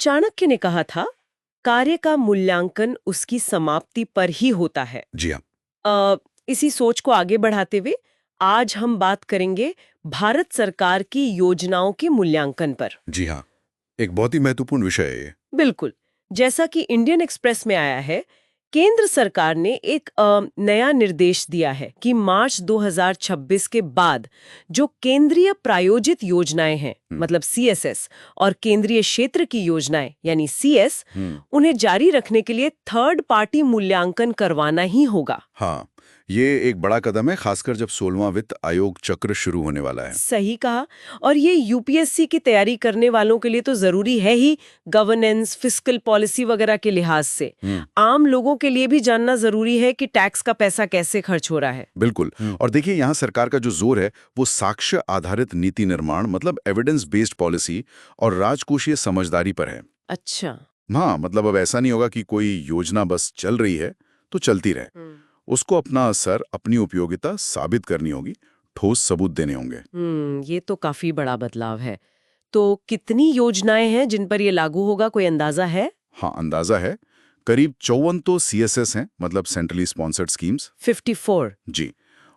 चाणक्य ने कहा था, कार्य का मूल्यांकन उसकी समाप्ति पर ही होता है। जी हाँ। इसी सोच को आगे बढ़ाते हुए आज हम बात करेंगे भारत सरकार की योजनाओं के मूल्यांकन पर। जी हाँ, एक बहुत ही महत्वपूर्ण विषय है ये। बिल्कुल। जैसा कि इंडियन एक्सप्रेस में आया है, केंद्र सरकार ने एक नया निर्देश दिया है कि मार्च 2026 के बाद जो केंद्रीय प्रायोजित योजनाएं हैं, मतलब सीएसएस, और केंद्रीय क्षेत्र की योजनाएं यानी सीएस, उन्हें जारी रखने के लिए थर्ड पार्टी मूल्यांकन करवाना ही होगा। हाँ, ये एक बड़ा कदम है, खासकर जब 16वां वित्त आयोग चक्र शुरू होने वाला है। सही कहा। और ये यूपीएससी की तैयारी करने वालों के लिए तो जरूरी है ही, गवर्नेंस, फिस्कल पॉलिसी वगैरह के लिहाज से। आम लोगों के लिए भी जानना जरूरी है कि टैक्स का पैसा कैसे खर्च हो रहा है। बिल्कुल। और देखिए, यहाँ सरकार का जो जोर है वो साक्ष्य आधारित नीति निर्माण, मतलब एविडेंस बेस्ड पॉलिसी और राजकोषीय समझदारी पर है। अच्छा। हाँ, मतलब अब ऐसा नहीं होगा कि कोई योजना बस चल रही है तो चलती रहे। उसको अपना असर, अपनी उपयोगिता साबित करनी होगी, ठोस सबूत देने होंगे। ये तो काफी बड़ा बदलाव है। तो कितनी योजनाएं हैं जिन पर ये लागू होगा, कोई अंदाजा है? हाँ, अंदाजा है। करीब 54 तो सीएसएस हैं, मतलब सेंट्रली स्पॉन्सर्ड स्कीम्स। 54। जी।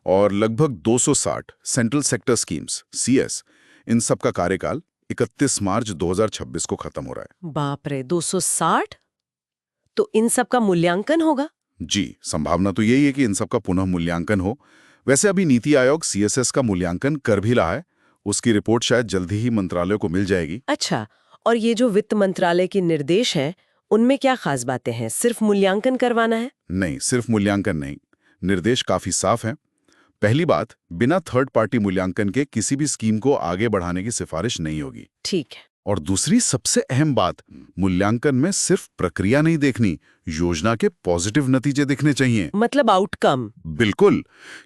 और लगभग 260 सेंट्रल सेक्टर स्कीम्स सीएस। इन सब का कार्यकाल 31 मार्च 2026 को खत्म हो रहा है। बाप रे, 260! तो इन सब का मूल्यांकन होगा? जी, संभावना तो यही है कि इन सब का पुनः मूल्यांकन हो। वैसे अभी नीति आयोग सीएसएस का मूल्यांकन कर भी रहा है। उसकी रिपोर्ट शायद जल्दी ही मंत्रालय को मिल जाएगी। अच्छा। और ये जो वित्त मंत्रालय के निर्देश हैं, उनमें क्या खास बातें हैं? सिर्फ मूल्यांकन करवाना है? नहीं, सिर्फ मूल्यांकन नहीं। निर्देश काफी साफ हैं। पहली बात, बिना थर्ड पार्टी मूल्यांकन के किसी भी स्कीम को आगे बढ़ाने की सिफारिश नहीं होगी। ठीक है। और दूसरी सबसे अहम बात, मूल्यांकन में सिर्फ प्रक्रिया नहीं देखनी, योजना के पॉजिटिव नतीजे दिखने चाहिए। मतलब आउटकम। बिल्कुल,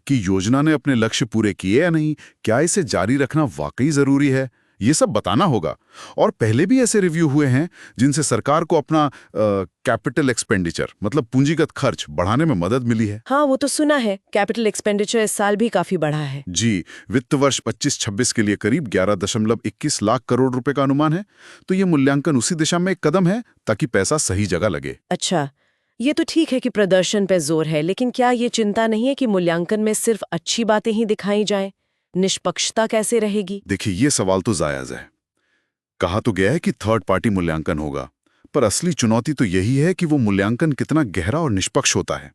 कि योजना ने अपने लक्ष्य पूरे किए या नहीं, क्या इसे जारी रखना वाकई जरूरी है, ये सब बताना होगा। और पहले भी ऐसे रिव्यू हुए हैं जिनसे सरकार को अपना कैपिटल एक्सपेंडिचर, मतलब पूंजीगत खर्च बढ़ाने में मदद मिली है। हाँ, वो तो सुना है। कैपिटल एक्सपेंडिचर इस साल भी काफी बढ़ा है। जी, वित्त वर्ष 25-26 के लिए करीब 11.21 लाख करोड़ रुपए का अनुमान है। तो ये मूल्यांकन उसी दिशा में एक कदम है, ताकि पैसा सही जगह लगे। अच्छा, ये तो ठीक है कि प्रदर्शन पे जोर है, लेकिन क्या ये चिंता नहीं है कि मूल्यांकन में सिर्फ अच्छी बातें ही दिखाई जाएं? निष्पक्षता कैसे रहेगी? देखिए, ये सवाल तो जायज है। कहा तो गया है कि थर्ड पार्टी मूल्यांकन होगा, पर असली चुनौती तो यही है कि वो मूल्यांकन कितना गहरा और निष्पक्ष होता है।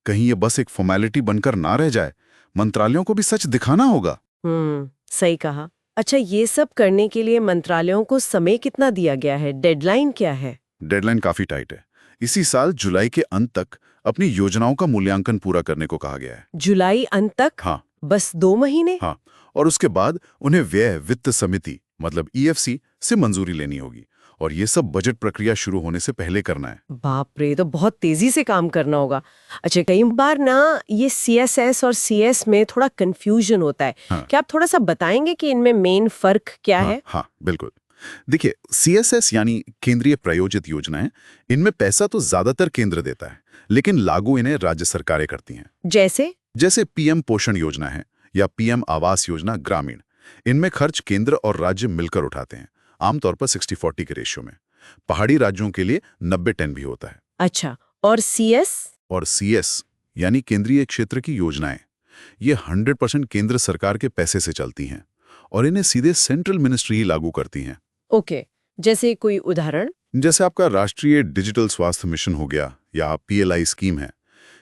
कहीं ये बस एक फॉर्मेलिटी बनकर ना रह जाए, मंत्रालयों को भी सच दिखाना होगा। सही कहा। अच्छा, ये सब करने के लिए मंत्रालयों को समय कितना दिया गया है? डेडलाइन क्या है? डेडलाइन काफी टाइट है। इसी साल जुलाई के अंत तक अपनी योजनाओं का मूल्यांकन पूरा करने को कहा गया है। जुलाई अंत तक? हाँ। बस 2 महीने? हाँ, और उसके बाद उन्हें व्यय वित्त समिति, मतलब ईएफसी से मंजूरी लेनी होगी। और ये सब बजट प्रक्रिया शुरू होने से पहले करना है। बाप रे, तो बहुत तेजी से काम करना होगा। अच्छा, कई बार ना ये सीएसएस और सीएस में थोड़ा कंफ्यूजन होता है। हाँ। क्या आप थोड़ा सा बताएंगे कि इनमें मेन फर्क क्या है? हाँ, बिल्कुल। देखिए, सीएसएस यानी केंद्रीय प्रायोजित योजनाएं, इनमें पैसा तो ज्यादातर केंद्र देता है, लेकिन लागू इन्हें राज्य सरकारें करती हैं। जैसे पीएम पोषण योजना है या पीएम आवास योजना ग्रामीण। इनमें खर्च केंद्र और राज्य मिलकर उठाते हैं, आमतौर पर 60-40 के रेशियो में। पहाड़ी राज्यों के लिए 90-10 भी होता है। अच्छा, और सीएस? और सीएस यानी केंद्रीय क्षेत्र की योजनाएं, ये 100% केंद्र सरकार के पैसे से चलती हैं और इन्हें सीधे सेंट्रल मिनिस्ट्री ही लागू करती हैं। ओके, जैसे कोई उदाहरण? जैसे आपका राष्ट्रीय डिजिटल स्वास्थ्य मिशन हो गया या पीएलआई स्कीम है,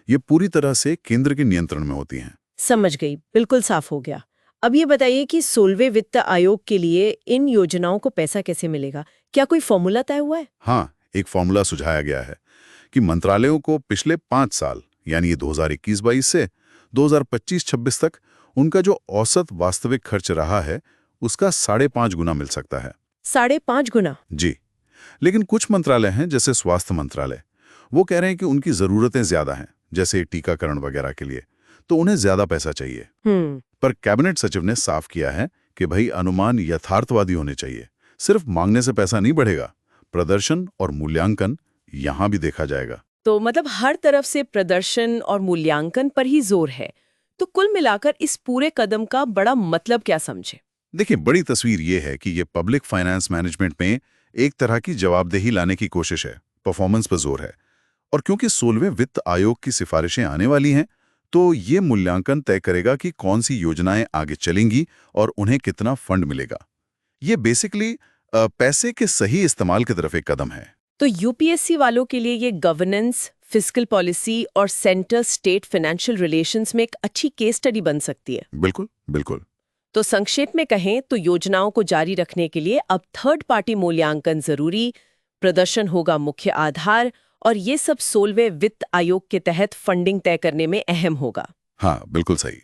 ये पूरी तरह से केंद्र के नियंत्रण में होती हैं। समझ गई, बिल्कुल साफ हो गया। अब ये बताइए कि 16वें वित्त आयोग के लिए इन योजनाओं को पैसा कैसे मिलेगा? क्या कोई फॉर्मूला तय हुआ है? हाँ, एक फॉर्मूला सुझाया गया है कि मंत्रालयों को पिछले 5 साल, यानी 2021-22 से 2025-26 तक उनका जो औसत वास्तविक खर्च रहा है, उसका 5.5 गुना मिल सकता है। 5.5 गुना? जी। लेकिन कुछ मंत्रालय हैं, जैसे स्वास्थ्य मंत्रालय, वो कह रहे हैं कि उनकी जरूरतें ज्यादा हैं, जैसे टीकाकरण वगैरह के लिए, तो उन्हें ज्यादा पैसा चाहिए। पर कैबिनेट सचिव ने साफ किया है कि भाई, अनुमान यथार्थवादी होने चाहिए। सिर्फ मांगने से पैसा नहीं बढ़ेगा, प्रदर्शन और मूल्यांकन यहां भी देखा जाएगा। तो मतलब हर तरफ से प्रदर्शन और मूल्यांकन पर ही जोर है। तो कुल मिलाकर इस पूरे कदम का बड़ा मतलब क्या समझे? देखिए, बड़ी तस्वीर ये है कि ये पब्लिक फाइनेंस मैनेजमेंट में एक तरह की जवाबदेही लाने की कोशिश है, परफॉर्मेंस पर जोर है। और क्योंकि 16वें वित्त आयोग की सिफारिशें आने वाली हैं, तो ये मूल्यांकन तय करेगा कि कौन सी योजनाएं आगे चलेंगी और उन्हें कितना फंड मिलेगा। ये बेसिकली पैसे के सही इस्तेमाल की तरफ एक कदम है। तो यूपीएससी वालों के लिए ये गवर्नेंस, फिस्कल पॉलिसी और सेंटर स्टेट फाइनेंशियल रिलेशंस में एक अच्छी केस स्टडी बन सकती है। बिल्कुल, बिल्कुल। तो संक्षेप में कहें तो योजनाओं को जारी रखने के लिए अब थर्ड पार्टी मूल्यांकन जरूरी, प्रदर्शन होगा मुख्य आधार, और ये सब 16वें वित्त आयोग के तहत फंडिंग तय करने में अहम होगा। हाँ, बिल्कुल सही।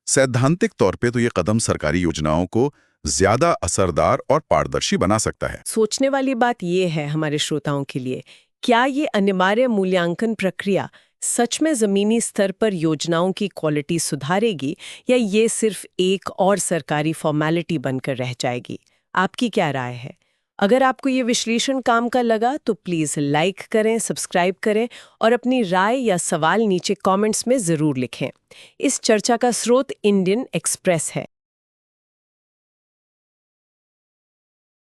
सैद्धांतिक तौर पे तो ये कदम सरकारी योजनाओं को ज्यादा असरदार और पारदर्शी बना सकता है। सोचने वाली बात ये है हमारे श्रोताओं के लिए, क्या ये अनिवार्य मूल्यांकन प्रक्रिया सच में जमीनी स्तर पर योजनाओं की क्वालिटी सुधारेगी, या ये सिर्फ एक और सरकारी फॉर्मेलिटी बनकर रह जाएगी? आपकी क्या राय है? अगर आपको ये विश्लेषण काम का लगा तो प्लीज़ लाइक करें, सब्सक्राइब करें और अपनी राय या सवाल नीचे कमेंट्स में ज़रूर लिखें। इस चर्चा का स्रोत इंडियन एक्सप्रेस है।